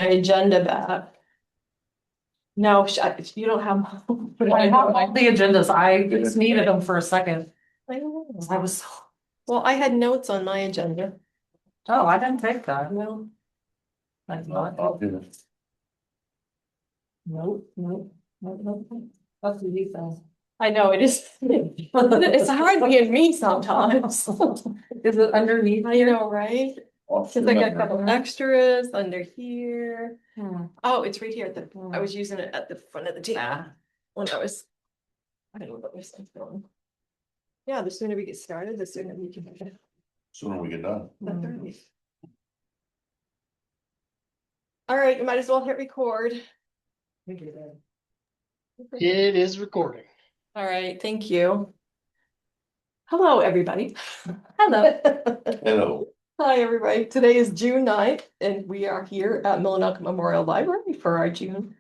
agenda back. No, you don't have. I have all the agendas. I just needed them for a second. I know. I was, Well, I had notes on my agenda. oh, I didn't take that. No, Thank God. no, no, no. That's the details. I know it is. It's hard being me sometimes. Is it underneath? I know, right? Since I got a couple extras under here. Hmm. Oh, it's right here at the, I was using it at the front of the table Ah. when I was. I don't know what was going. Yeah, the sooner we get started, the sooner we can. Sooner we get done. That's right. All right, you might as well hit record. It is recording. All right, thank you. Hello, everybody. Hello. Hello. Hi, everybody. Today is June 9th, and we are here at Millinocket Memorial Library for our June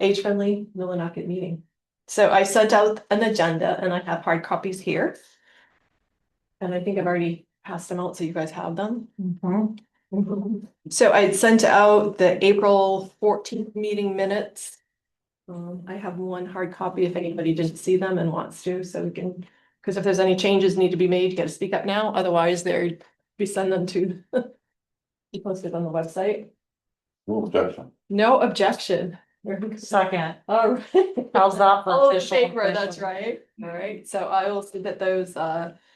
age-friendly Millinocket meeting. So I sent out an agenda and I have hard copies here. And I think I've already passed them out, so you guys have them. So I sent out the April 14th meeting minutes. I have one hard copy if anybody didn't see them and wants to, so we can, because if there's any changes need to be made, you gotta speak up now, otherwise we send them to be posted on the website. No objection. No objection. Second. All right. How's that for All in official? favor, that's right. All right, so I will see that those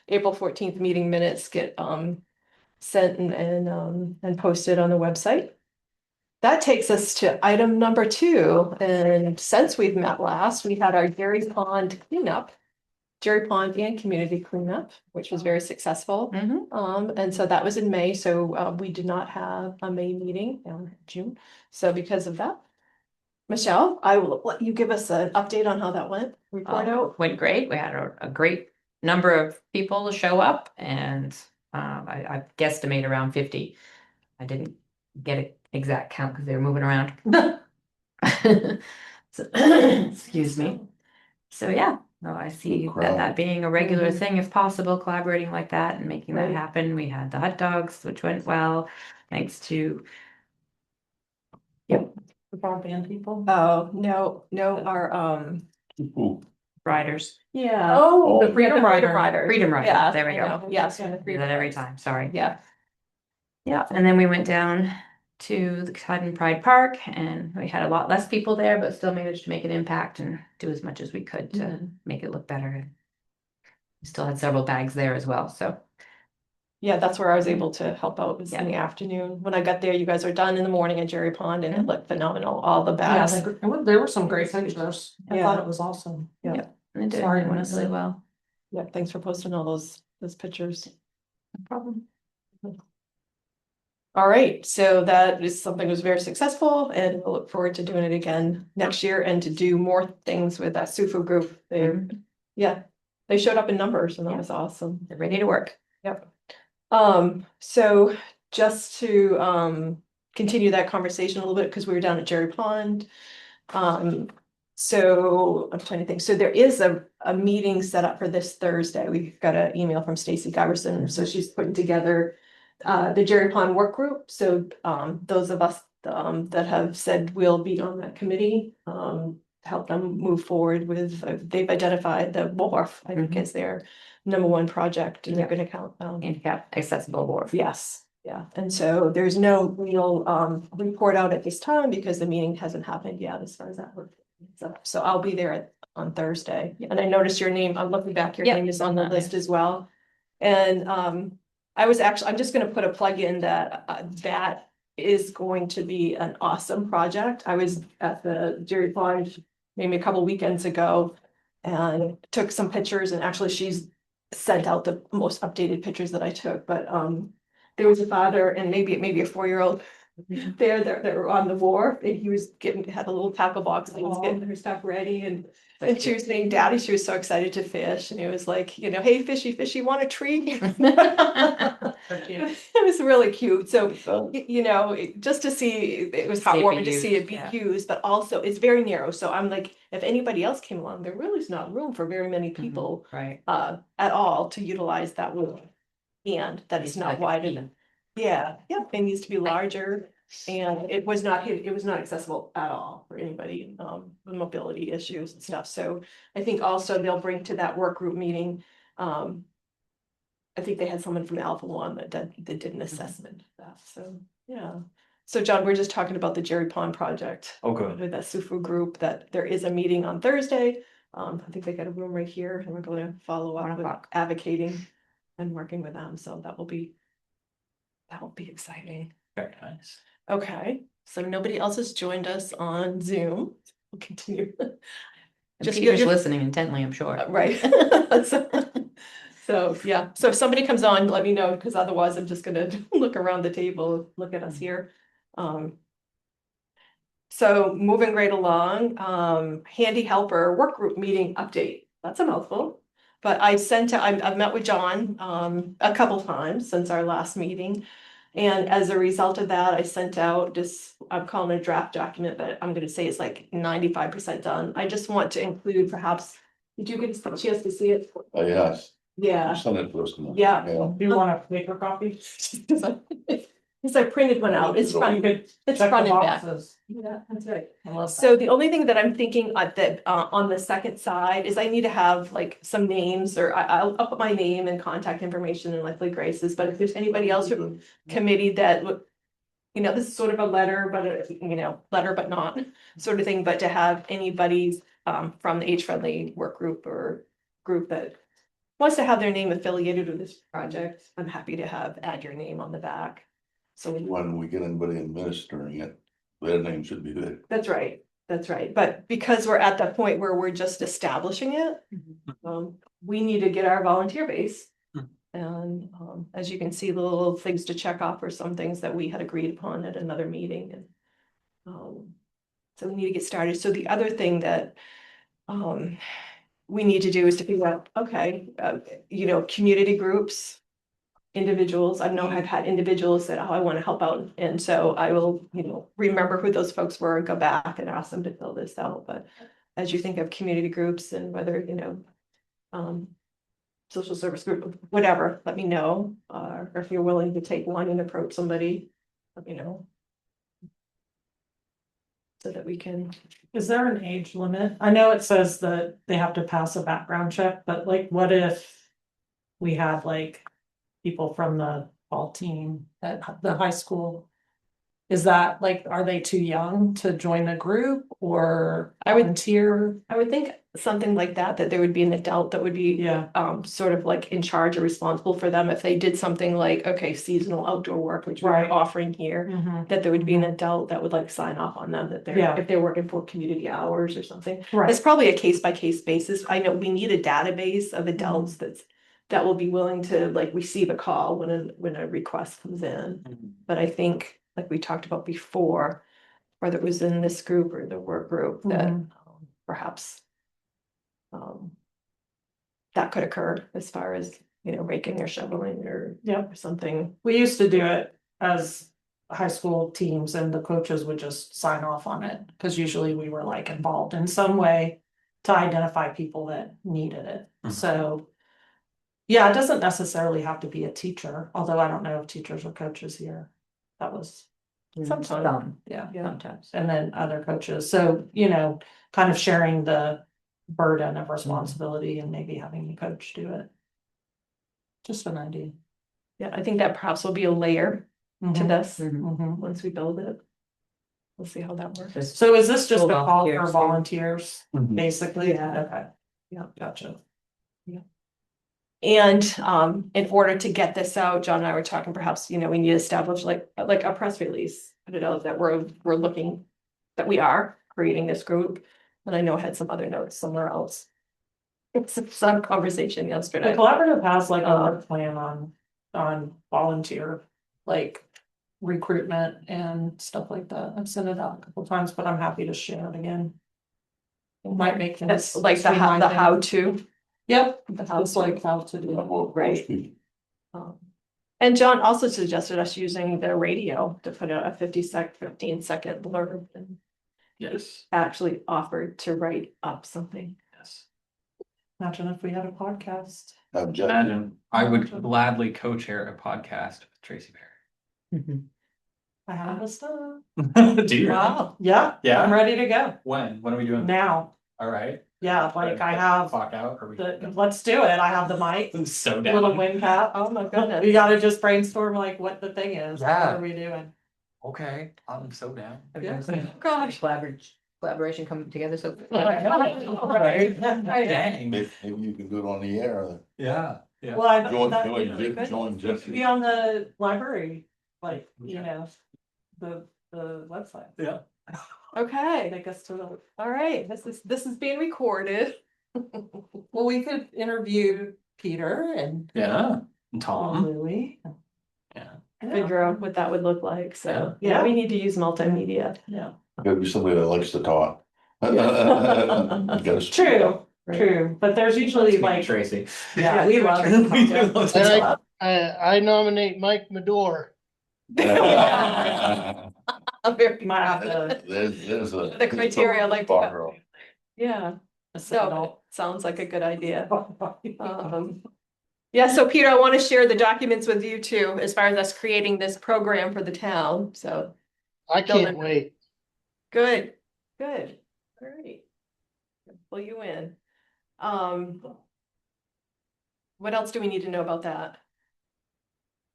April 14th meeting minutes get sent and posted on the website. That takes us to item number 2, and since we've met last, we had our Jerry Pond cleanup. Jerry Pond and community cleanup, which was very successful. And so that was in May, so we did not have a May meeting in June. So because of that, Michelle, I will let you give us an update on how that went. Report out. Went great. We had a great number of people show up, and I guesstimate around 50. I didn't get an exact count because they were moving around. So, excuse me. So yeah, no, I see Good crowd. that being a regular Mhm. thing, if possible, collaborating like that and making that Right. happen. We had the hot dogs, which went well, thanks to The broadband people. Oh, no, our Ooh, riders, yeah. Oh, The Freedom Rider. Freedom Riders. Yeah, There we I go. know. Yes. Yeah. the Do Freedom that every Riders. time. Sorry. Yeah. Yeah, and then we went down to the Haddon Pride Park, and we had a lot less people there, but still managed to make an impact and do as much as we could to Mhm. make it look better. We still had several bags there as well, so Yeah, that's where I was able to help out was in the Yeah. afternoon. When I got there, you guys were done in the morning at Jerry Pond and it looked phenomenal, all the Yeah, bags. there were some great pictures. I Yeah. thought it was awesome. Yeah. and it did Sorry it to went miss really it. well. Yeah, thanks for posting all those pictures. No problem. All right, so that is something that was very successful and we'll look forward to doing it again next year and to do more things with that Sufu group. Yeah, they showed up in numbers and that Yeah. was awesome. They're ready to work. Yep. So just to continue that conversation a little bit, because we were down at Jerry Pond. So I'm trying to think, so there is a meeting set up for this Thursday. We got an email from Stacy Giverson, so she's putting together the Jerry Pond work group. So those of us that have said we'll be on that committee, help them move forward with, they've identified the wharf, I think, Mhm. is their #1 project, and they're Yeah. gonna count. Handicap accessible wharf. Yes, yeah, and so there's no real report out at this time because the meeting hasn't happened yet as far as that works. So I'll be there on Thursday, and I noticed your name, I'm looking back, your Yep. name is on the list as well. And I'm just gonna put a plug in that that is going to be an awesome project. I was at the Jerry Pond maybe a couple weekends ago and took some pictures, and actually she's sent out the most updated pictures that I took, but there was a father and maybe a 4-year-old there that were on the wharf, and he was had a little tackle box and he was getting her stuff ready, and she was saying, Daddy, she was so excited to fish, and it was like, hey, fishy, want a treat? It was really cute, so just to see, it was Safety heartwarming to see use, it be yeah. used, but also it's very narrow, so I'm like, if anybody else came along, there really is not room for very many people Right. at all to utilize that room. And that it's not Like a wide key. enough. Yeah, it needs to be larger. And it was not accessible at all for anybody, with mobility issues and stuff. So I think also they'll bring to that work group meeting, I think they had someone from Alpha One that did an assessment of that, so, yeah. So John, we're just talking about the Jerry Pond project. Oh, good. With that SUFU group, that there is a meeting on Thursday. I think they got a room right here, and we're gonna follow up with 1:00. advocating and working with them, so that will be exciting. Very nice. Okay, so nobody else has joined us on Zoom. We'll continue. And Just Peter's you're- listening intently, I'm sure. Right. So, yeah, so if somebody comes on, let me know, because otherwise I'm just gonna look around the table, look at us here. So moving right along, handy helper work group meeting update. That's a mouthful. But I've met with John a couple times since our last meeting. And as a result of that, I sent out this, I'm calling it a draft document, but I'm gonna say it's like 95% done. I just want to include perhaps, did you get a chance to see it? Oh, yes, Yeah. send it to us. Come on. Yeah. Do you want a paper copy? Because I printed one out. It's You front, could it's check front the and back. boxes. Yeah, that's right. I love So the only thing that I'm thinking that on the second side is I need to have like some names, or I'll put my name and contact information and likely Grace's, but if there's anybody else from committee that would, you know, this is sort of a letter, but letter but not sort of thing, but to have anybody from the Age Friendly work group or group that wants to have their name affiliated with this project, I'm happy to add your name on the back. So When we get anybody administering it, their name should be there. that's right, that's right. But because we're at the point where we're just establishing it, we need to get our volunteer base. And as you can see, the little things to check off are some things that we had agreed upon at another meeting, and so we need to get started. So the other thing that we need to do is to figure out, okay, community groups, individuals. I know I've had individuals that, oh, I want to help out. And so I will, remember who those folks were and go back and ask them to fill this out. But as you think of community groups and whether, social service group, whatever, let me know. Or if you're willing to take one and approach somebody, let me know. So that we can, Is there an age limit? I know it says that they have to pass a background check, but like, what if we had like people from the ball team at the high school? Is that like, are they too young to join the group or I would- volunteer? I would think something like that there would be an adult that would be Yeah, sort of like in charge or responsible for them if they did something like, okay, seasonal outdoor work, which we're Right. offering here. mhm, That there would be an adult that would like sign off on them, that Yeah. if they're working for community hours or something. It's right, probably a case by case basis. I know we need a database of adults that will be willing to like receive a call when a request comes in. But I think, like we talked about before, whether it was in this group or the work group, that Mhm. perhaps that could occur as far as, raking or shoveling or Yep. or something. We used to do it as high school teams and the coaches would just sign off on it, because usually we were like involved in some way to identify people that needed it, Mhm. so. Yeah, it doesn't necessarily have to be a teacher, although I don't know if teachers or coaches here. That was, Sometimes. Some, yeah, Yeah. sometimes. and then other coaches, so, kind of sharing the burden of responsibility and maybe having the coach do it. Just an idea. Yeah, I think that perhaps will be a layer to Mhm, this, Mhm. mhm. once we build it. We'll see how that works. Just- So is this just a School call for volunteers, yeah. volunteers, Mhm. basically? Yeah. Okay, Yeah. gotcha. And in order to get this out, John and I were talking, perhaps, we need to establish like a press release. Put it out that we're looking, that we are creating this group. And I know I had some other notes somewhere else. It's some conversation The yesterday. collaborative has like a work plan on volunteer, like recruitment and stuff like that. I've sent it out a couple times, but I'm happy to share it again. It might make things. That's like the streamline things. how to. Yep, The how it's to. like how to do Yeah, it. well, Right. And John also suggested us using the radio to put out a 15-second blurb, and Yes, actually offered to write up something. yes. Imagine if we had a podcast. Have Jeff, Imagine, I would gladly co-chair a podcast with Tracy Perry. Mhm. I have the stuff. Do you? Wow, yeah, Yeah? I'm ready to go When? When are we doing? now. All right. Yeah, like I have Clock out, or we? let's do it. I have the mic, I'm so little down. wind cap. Oh my goodness. We gotta just brainstorm like what the thing is. What Yeah. are we doing? Okay, I'm so down. Yeah. Gosh, collaboration coming together, so. Right? Dang. Maybe you can do it on the air. Yeah, yeah. Well, I Join, that join, would be good. join Be Jesse. on the library, like, you Okay. know, the website. Yeah. Okay, Take us to the, all right, this is being recorded. well, we could interview Peter and Yeah. And Tom. Louis. Yeah. Figure out what that would look like, so, Yeah. yeah, we need to use multimedia. Yeah, Gotta be somebody that likes to talk. Gotta speak true, up. true, but there's usually That's me, like, Tracy. yeah, we love We it. do love to And talk. I nominate Mike Medor. I'm very, Might have to. There's a. The criteria like to Bar go. girl. yeah, no, signal. it sounds like a good idea. Yeah, so Peter, I want to share the documents with you too, as far as us creating this program for the town, so, I can't wait. good, good, all right. Pull you in. What else do we need to know about that?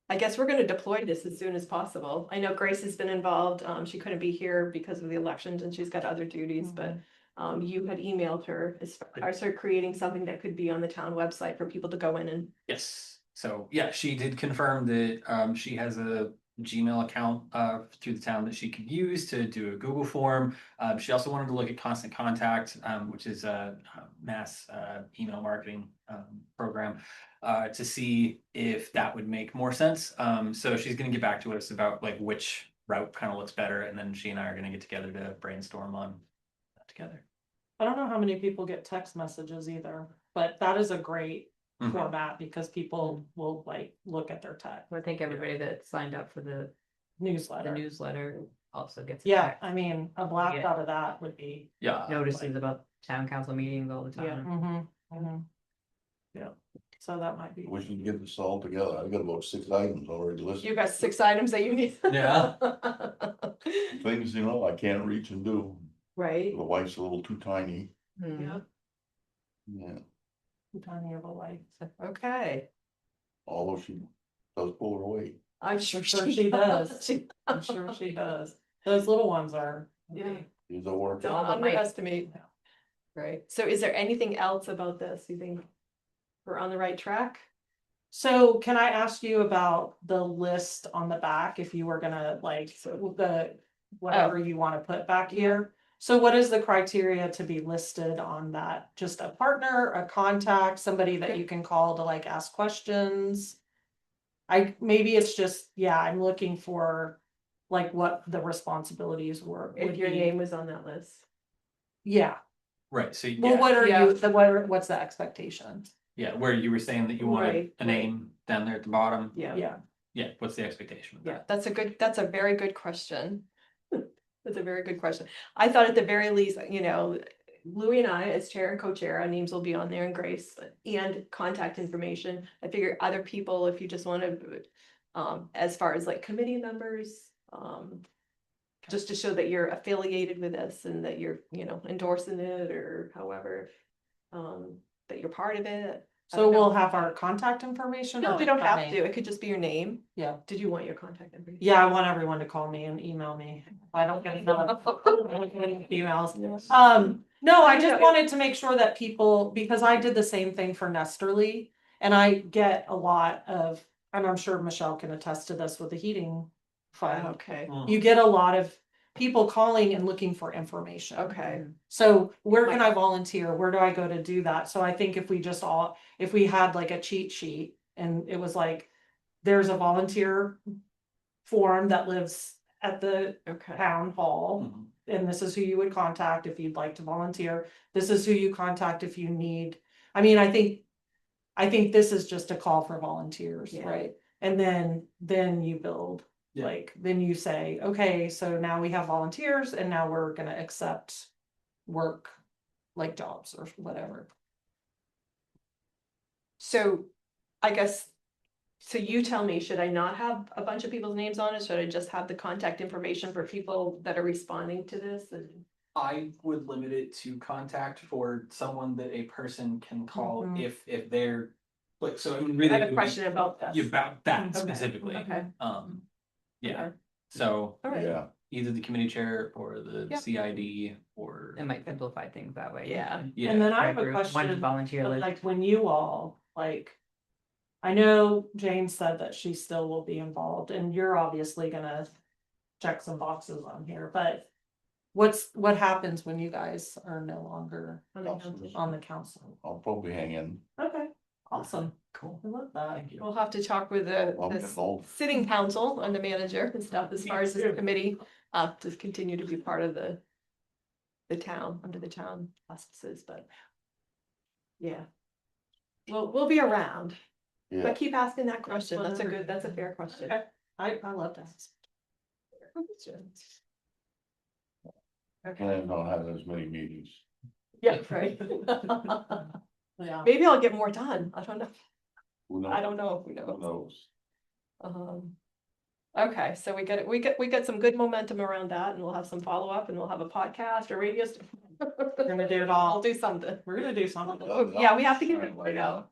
I guess we're gonna deploy this as soon as possible. I know Grace has been involved. She couldn't be here because of the elections and she's got other duties, but you had emailed her as far as her creating something that could be on the town website for people to go in and. Yes, so yeah, she did confirm that she has a Gmail account through the town that she could use to do a Google form. She also wanted to look at Constant Contact, which is a mass email marketing program, to see if that would make more sense. So she's gonna get back to us about like which route kind of looks better, and then she and I are gonna get together to brainstorm on that together. I don't know how many people get text messages either, but that is a great Mhm. format because people will like look at their text I think everybody that signed up for the newsletter. newsletter also gets. a Yeah, text. I mean, a blast Yeah. out of that would be. Yeah. Notices about town council meetings all the time. Yeah, so that might be. We should get this all together. I've got about 6 items already listed. You got 6 items that you need. Yeah. Things, I can't reach and do. Right, The wife's a little too tiny. Hmm. yeah, Yeah, Tiny of a life. okay, although she does pull her weight. I'm sure Sure she she does. does. I'm sure she does. Those little ones are. Yeah. She's a worker. Don't underestimate. Right, so is there anything else about this, you think we're on the right track? So can I ask you about the list on the back, if you were gonna like, whatever you wanna put back here? So what is the criteria to be listed on that? Just a partner, a contact, somebody that you can call to like ask questions? Maybe it's just, yeah, I'm looking for like what the responsibilities were. If would your be. name was on that list. Yeah, Right, so well, yeah, what are Yeah. you, what's the expectation? yeah, where you were saying that you wanted Right, a right. name down there at the bottom. Yeah, Yeah, What's the expectation? of yeah, that? that's a very good question. That's a very good question. I thought at the very least, Louis and I, as chair and co-chair, our names will be on there, and Grace, and contact information. I figure other people, if you just want to, as far as like committee members, just to show that you're affiliated with us and that you're, endorsing it or however, that you're part of it. I so don't know. we'll have our contact information? No, or we don't our have name? to. It could just be your name. Yeah. Did you want your contact information? Yeah, I want everyone to call me and email me. If I don't get enough emails. Yes. No, I No, just it- wanted to make sure that people, because I did the same thing for Nesterly. And I get a lot of, and I'm sure Michelle can attest to this with the heating fund. Okay, You get a lot of people calling and looking for information. okay. So where can I volunteer? Where do I go to do that? So I think if we had like a cheat sheet and it was like, there's a volunteer form that lives at the Okay. town hall. Mhm. And this is who you would contact if you'd like to volunteer. This is who you contact if you need. I mean, I think this is just a call for volunteers, Yeah. right? And then you build. Yeah. Like, then you say, okay, so now we have volunteers and now we're gonna accept work, like jobs or whatever. So I guess So you tell me, should I not have a bunch of people's names on it? Should I just have the contact information for people that are responding to this? And I would limit it to contact for someone that a person can call Mhm. if they're, like, so it would I really. have it a would be- question about this. About that Okay, specifically, Okay, yeah, okay. so All right. Yeah, either the committee chair or the Yep. CID or. It might simplify things that way. Yeah. Yeah. And then I have a Group, one question, volunteer list. like when you all, like. I know Jane said that she still will be involved and you're obviously gonna check some boxes on here, but. What happens when you guys are no longer On the Council. council. on the council? I'll probably hang in. Okay, awesome. Cool. I love that. Thank you. We'll have to talk with I'm the involved. sitting council and the manager and stuff as far as the committee, to continue to be part of the town, under the town auspices, but yeah. We'll be around, Yeah, but keep asking that question. That's a fair question. Okay. I love that. Okay, plan on having as many meetings. yeah, right. Yeah. Maybe I'll get more done. I don't know. Who knows? I don't know. Who Who knows? knows? Okay, so we get some good momentum around that and we'll have some follow-up and we'll have a podcast or radio. We're gonna do it I'll all. do something. We're gonna do something. Oh, yeah, we have to get it right out.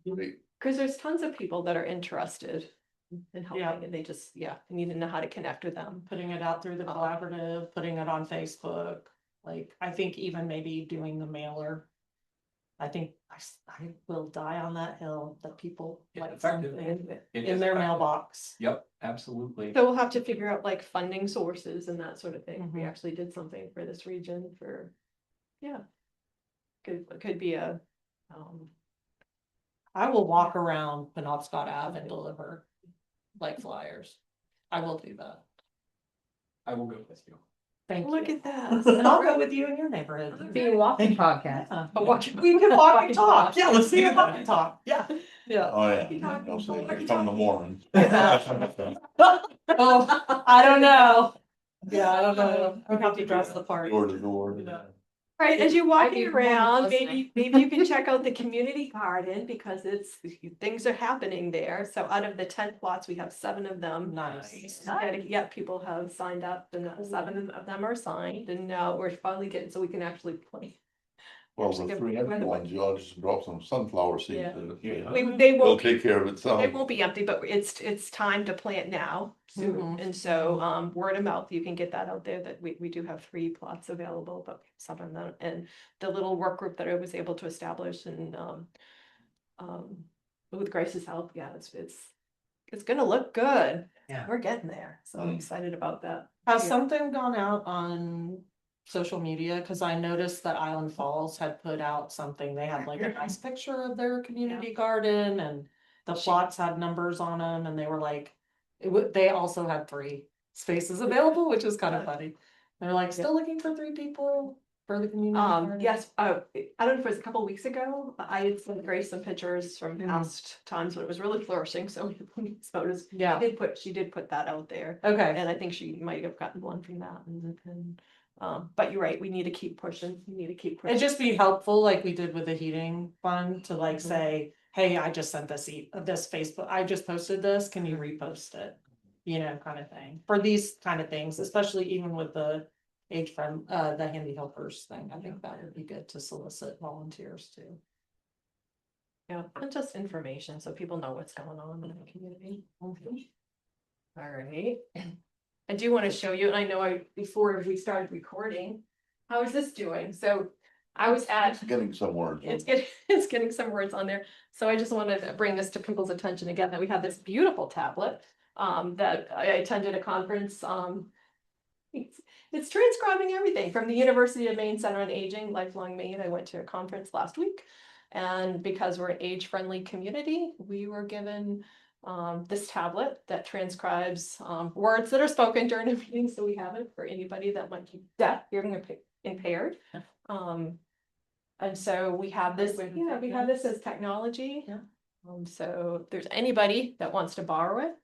Great. Cause there's tons of people that are interested in Yeah. helping and they just, yeah, need to know how to connect with them. Putting it out through the collaborative, putting it on Facebook, like, I think even maybe doing the mailer. I think I will die on that hill that people Yeah, like effective. something It in is their effective. mailbox. Yep, absolutely. So we'll have to figure out like funding sources and that sort of thing. We Mhm. actually did something for this region for, yeah. Could be a, I will walk around Penobscot Ave and deliver like flyers. I will do that. I will go with you. Thank look you. at that. And I'll go with you in your neighborhood. Be a walking podcast. Yeah. A walk- We can walk and talk. Yeah, let's do see that. walk and talk. Yeah. Yeah. Oh, yeah. I'll say, come in the morning. Oh, I don't know. Yeah, I don't know. I have to dress the part. Door to door. Right, as you're walking Maybe around, listening. maybe you can check out the community garden because things are happening there. So out of the 10 plots, we have 7 of them. Nice. Yeah, people have signed up and 7 of them are signed and now we're finally getting, so we can actually play. Well, Actually, the good- 3 empty good. ones, you ought to just drop some sunflower seeds Yeah. in it. They They'll won't, take care of itself. they won't be empty, but it's time to plant now soon. Mhm. And so, word of mouth, you can get that out there that we do have 3 plots available, but some of them, and the little work group that I was able to establish and, with Grace's help, yeah, it's gonna look good. Yeah. We're getting there, so I'm excited about that. Has Yeah. something gone out on social media? Cause I noticed that Island Falls had put out something. They had like a nice picture of their community garden and the plots had numbers on them and they were like, they also had 3 spaces available, which was kind of funny. They're like, still looking for 3 people for the community garden. Yes, I don't know if it was a couple weeks ago, I had sent Grace some pictures from Mhm. past times when it was really flourishing, so these photos. Yeah, She did put that out there, okay. and I think she might have gotten one from that, but you're right, we need to keep pushing, It'd just be helpful, like we did with the heating fund, to like Mhm. say, hey, I just sent this this Facebook, I just posted this, can you repost it? You know, kind of thing, for these kind of things, especially even with the age friend, the handy helpers thing, I think that would be good to solicit volunteers too. Yeah, and just information, so people know what's going on in the community. All right. I do want to show you, and I know before we started recording, how is this doing? So I was at It's getting somewhere. it's getting some words on there. So I just wanted to bring this to people's attention again, that we have this beautiful tablet. That I attended a conference, it's transcribing everything from the University of Maine Center on Aging, Lifelong Maine. I went to a conference last week. And because we're an age-friendly community, we were given this tablet that transcribes words that are spoken during a meeting. So we have it for anybody that might be deaf, hearing impaired. And so we have this, we have this as technology. Yeah. So if there's anybody that wants to borrow it,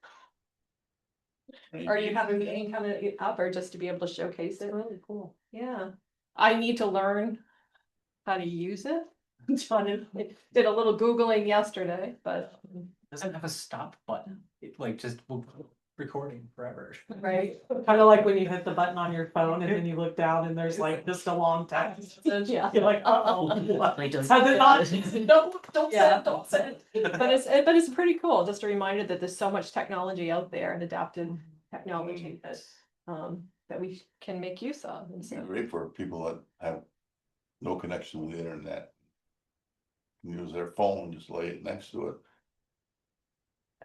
or you have a meeting coming up, or just to be able to showcase it. Really cool. Yeah, I need to learn how to use it. John did a little Googling yesterday, but doesn't have a stop button. It like just will recording forever. Right? Kind of like when you hit the button on your phone and then you look down and there's like just a long text. Yeah. You're like, uh-oh. Like just- Has it not? No, don't Yeah. send, don't send. But it's pretty cool, just a reminder that there's so much technology out there and adaptive technology that we can make use of, and It'd be so. great for people that have no connection with the internet. Use their phone, just lay it next to it,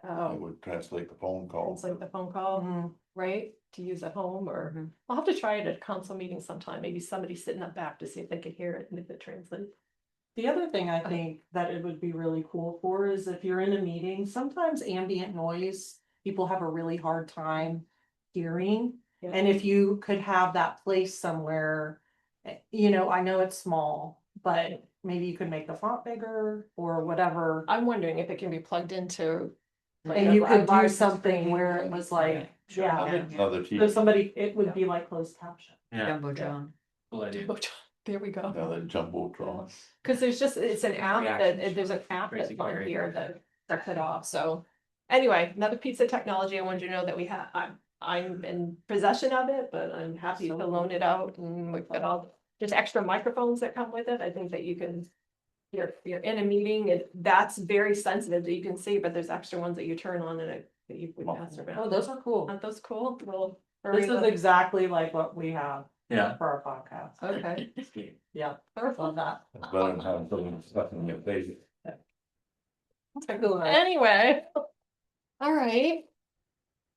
it Oh, would translate the phone call. it's like the phone call, Mhm. right, to use at home, or Mhm. I'll have to try it at a council meeting sometime, maybe somebody sitting up back to see if they could hear it and if it translates. The other thing I think that it would be really cool for is if you're in a meeting, sometimes ambient noise, people have a really hard time hearing. Yeah. And if you could have that place somewhere, you know, I know it's small, but maybe you could make the font bigger or whatever. I'm wondering if it can be plugged into. like And a you could do large something screen. where it was like, yeah, Another so TV, somebody, it would be like closed caption. Yeah, Jumbo John. cool idea. There we go. another jumbotron. Cause there's just, it's an app Reactions. there's an app Crazy that's on Gary. here that sets it off, so. Anyway, another piece of technology I wanted you to know that we have, I'm in possession of it, but I'm happy to loan it out, and we've got all, there's extra microphones that come with it, I think that you can. You're in a meeting, and that's very sensitive that you can see, but there's extra ones that you turn on and that you would pass Oh, around. those are cool. Aren't those cool? Well. This is exactly like what we have Yeah. for our podcast. Okay. Yeah, Perfect. love that. It's better than having something stuck in your face. Anyway. All right.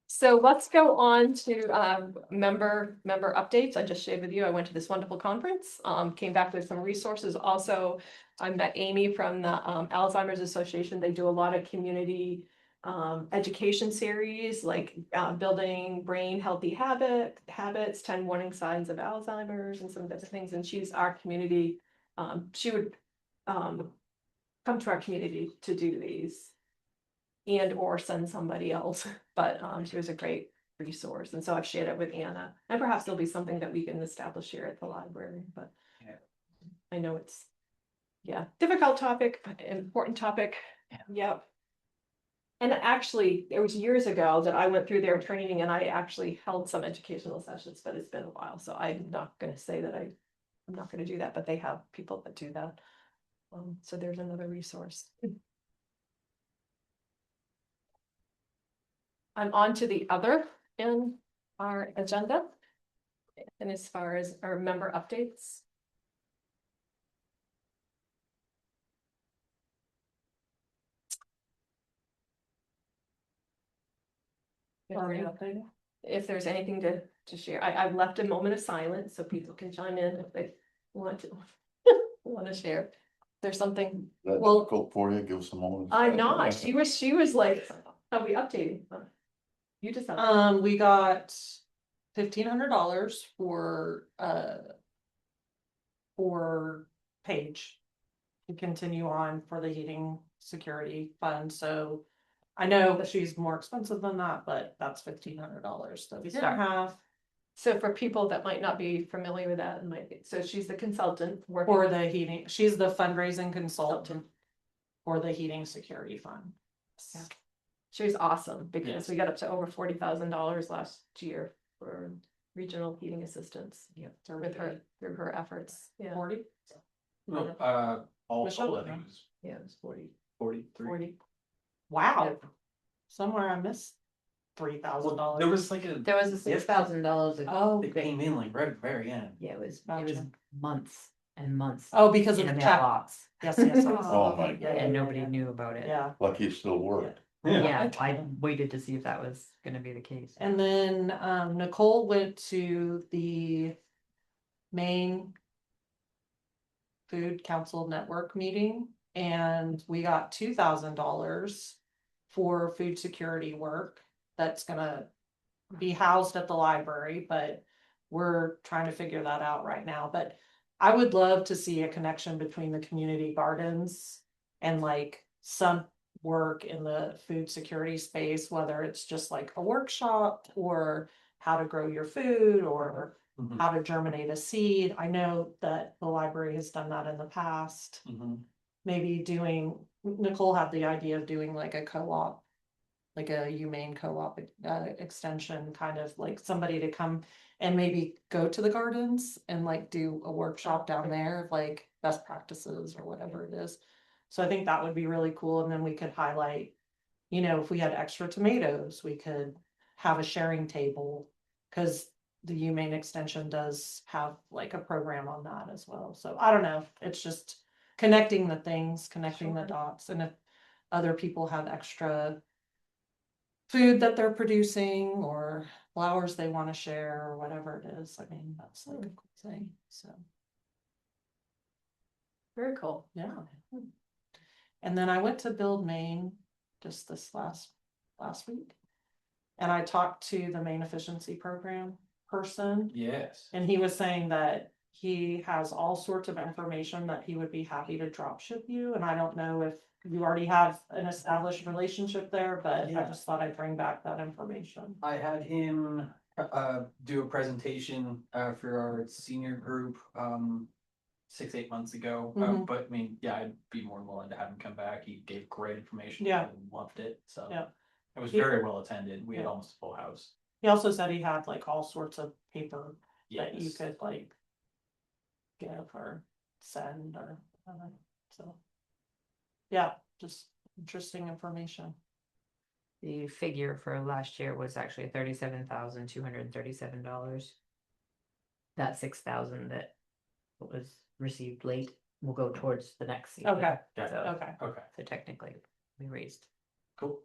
So let's go on to member updates. I just shared with you, I went to this wonderful conference, came back with some resources. Also, I met Amy from the Alzheimer's Association. They do a lot of community education series, like building brain healthy habits, 10 warning signs of Alzheimer's and some of those things. And she's our community. She would come to our community to do these. And or send somebody else, but she was a great resource, and so I've shared it with Anna, and perhaps there'll be something that we can establish here at the library, but. Yeah. I know it's, yeah, difficult topic, but important topic, yep. And actually, it was years ago that I went through their training and I actually held some educational sessions, but it's been a while, so I'm not gonna say that I'm not gonna do that, but they have people that do that. So there's another resource. I'm on to the other in our agenda. And as far as our member updates. If there's anything to share, I've left a moment of silence so people can chime in if they want to, want to share. There's something, That Well- difficult for you, give some more. I'm not, she was like, are we updating? You just. We got $1,500 for Paige to continue on for the heating security fund, so I know that she's more expensive than that, but that's $1,500 that we didn't have So for people that might not be familiar with that, and so she's the consultant working. for the heating, she's the fundraising consultant for the heating security fund. Yeah. She was awesome because Yes. we got up to over $40,000 last year for regional heating assistance. Yeah, With her, through her efforts, yeah. 40? No, all Michelle? I think it was Yeah, it was 43. 40. Wow. Somewhere I missed $3,000. There was like a, There was a $6,000. Oh, it came in like right at the very end. Yeah, it was Gotcha. months and months. oh, because of In the a check. mailbox, Yes, yes. Oh, my Yeah, yeah, and yeah, nobody yeah. knew about it. Yeah, Lucky it still worked. Yeah, I waited to see if that was gonna be the case. and then Nicole went to the Maine Food Council Network meeting, and we got $2,000 for food security work. That's gonna be housed at the library, but we're trying to figure that out right now, but I would love to see a connection between the community gardens and like some work in the food security space, whether it's just like a workshop or how to grow your food or Mhm. how to germinate a seed. I know that the library has done that in the past. Mhm. maybe doing, Nicole had the idea of doing like a co-op. Like a humane co-op extension, kind of like somebody to come and maybe go to the gardens and like do a workshop down there of like best practices or whatever it is. So I think that would be really cool, and then we could highlight, you know, if we had extra tomatoes, we could have a sharing table. Cause the humane extension does have like a program on that as well, so I don't know, it's just connecting the things, connecting the Sure. dots, and if other people have extra food that they're producing or flowers they want to share or whatever it is. I mean, that's like a cool thing. So, Very cool. yeah. And then I went to Build Maine just this last week. And I talked to the Maine Efficiency Program person, Yes. and he was saying that he has all sorts of information that he would be happy to drop ship you. And I don't know if you already have an established relationship there, but I Yeah. just thought I'd bring back that information. I had him do a presentation for our senior group 6-8 months ago. Mhm. But I mean, yeah, I'd be more than willing to have him come back. He gave great information. Yeah. and loved it. So Yeah. it was He- very well attended. We had Yeah. almost a full house. He also said he had like all sorts of paper that you Yes. could like give or send or whatever, so. Yeah, just interesting information. The figure for last year was actually $37,237. That 6,000 that was received late will go towards the next season. Okay, Yeah. So, okay, Okay. so technically, we raised Cool.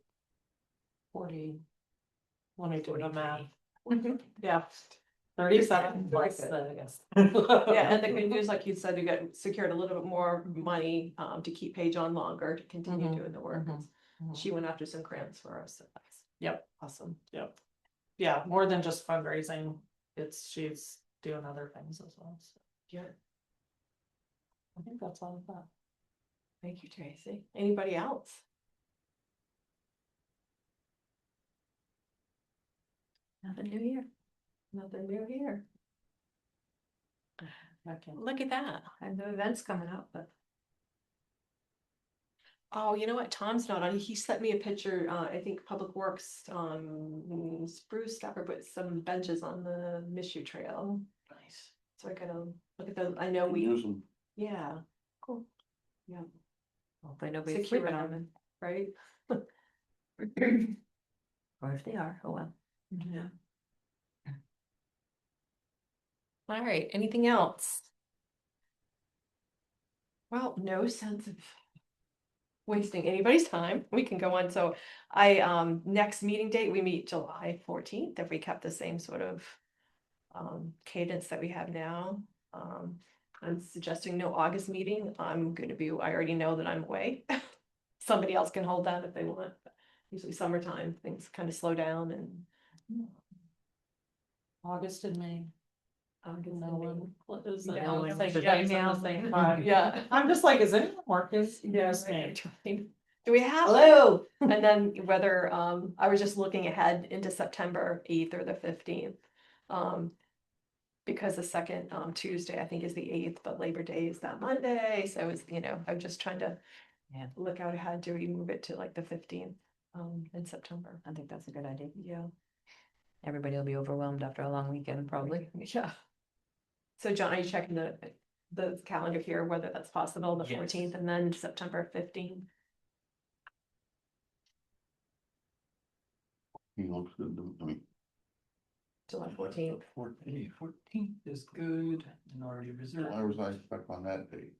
40. Let me do the math, 43. yeah, 37 plus Very the, I guess. Yeah, and the good news, like you said, you got secured a little bit more money to keep Paige on longer to continue Mhm, doing the work. mhm, mhm. She went after some grants for us. So that's Yep. awesome. Yep. Yeah, more than just fundraising, she's doing other things as well, so Yeah, I think that's all of that. thank you, Tracy. Anybody else? Nothing new here. Nothing new here. Okay. Look at that. I have no events coming up, but Oh, you know what? Tom's not on. He sent me a picture, I think Public Works, Spruce Stopper put some benches on the Mishu Trail. Nice. So I gotta look at those. I know Can we, use them. yeah, cool. Yeah, hopefully nobody's secure sleeping on them, right? them. Or if they are, oh well. Yeah. All right, anything else? Well, no sense of wasting anybody's time. We can go on. So next meeting date, we meet July 14th, if we kept the same sort of cadence that we have now. I'm suggesting no August meeting. I'm gonna be, I already know that I'm away. Somebody else can hold that if they want. Usually summertime, things kind of slow down and August and May. August No and May. one, what is it? Yeah, No no one one thinks says it's anything on the else. same time. Yeah. I'm just like, is anyone working? Yeah, Just me. right. Do we have? Hello. And then whether, I was just looking ahead into September 8th or the 15th. Because the second Tuesday, I think, is the 8th, but Labor Day is that Monday, so it's, I'm just trying to. Yeah. Look out ahead, do we move it to like the 15th in September? I think that's a good idea. Yeah. Everybody will be overwhelmed after a long weekend, probably. Yeah. So John, are you checking the calendar here, whether that's possible, the Yes. 14th and then September 15th? He looks good, I mean, July 14th. 14th is good and already reserved. why was I stuck on that date?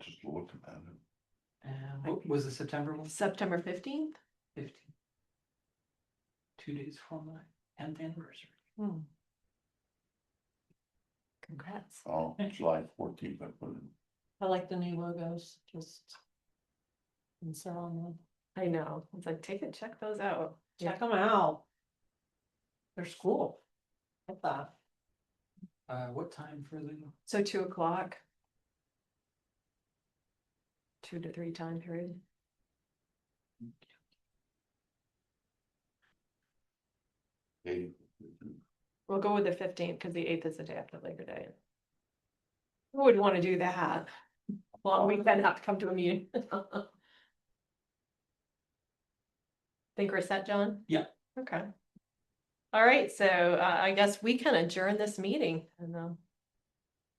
Just looking at it. What was the September one? September 15th? 15. 2 days before my 10th anniversary. Hmm. Congrats. Oh, July 14th, I put it. I like the new logos, just. Insert on them. I know, it's like, check those out. Check them out. They're cool. Like that. What time for the? So 2 o'clock. 2 to 3 time period. Hey, We'll go with the 15th because the 8th is the day after Labor Day. Who would want to do that? long weekend, have to come to a meeting. Think we're set, John? Yeah. Okay. All right, so I guess we can adjourn this meeting and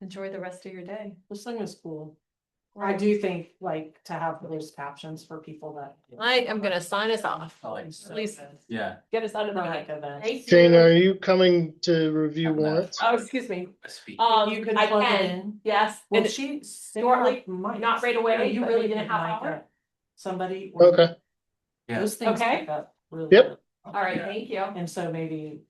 enjoy the rest of your day. This thing is cool. I do think like to have those captions for people that. I am gonna sign us off. Oh, Please Yeah. get us out of the Like meeting. events. Thank Jane, you. are you coming to review Have enough. warrants? Oh, excuse me. A speak. You could I plug it can, in. yes, Well, and she. shortly, Sarah might. not right away, Yeah, you but really maybe in a need half mic hour. up. Somebody. or- Okay, Yeah. Those things Okay. pick up really Yep. good. all right, Yeah. thank you. And so maybe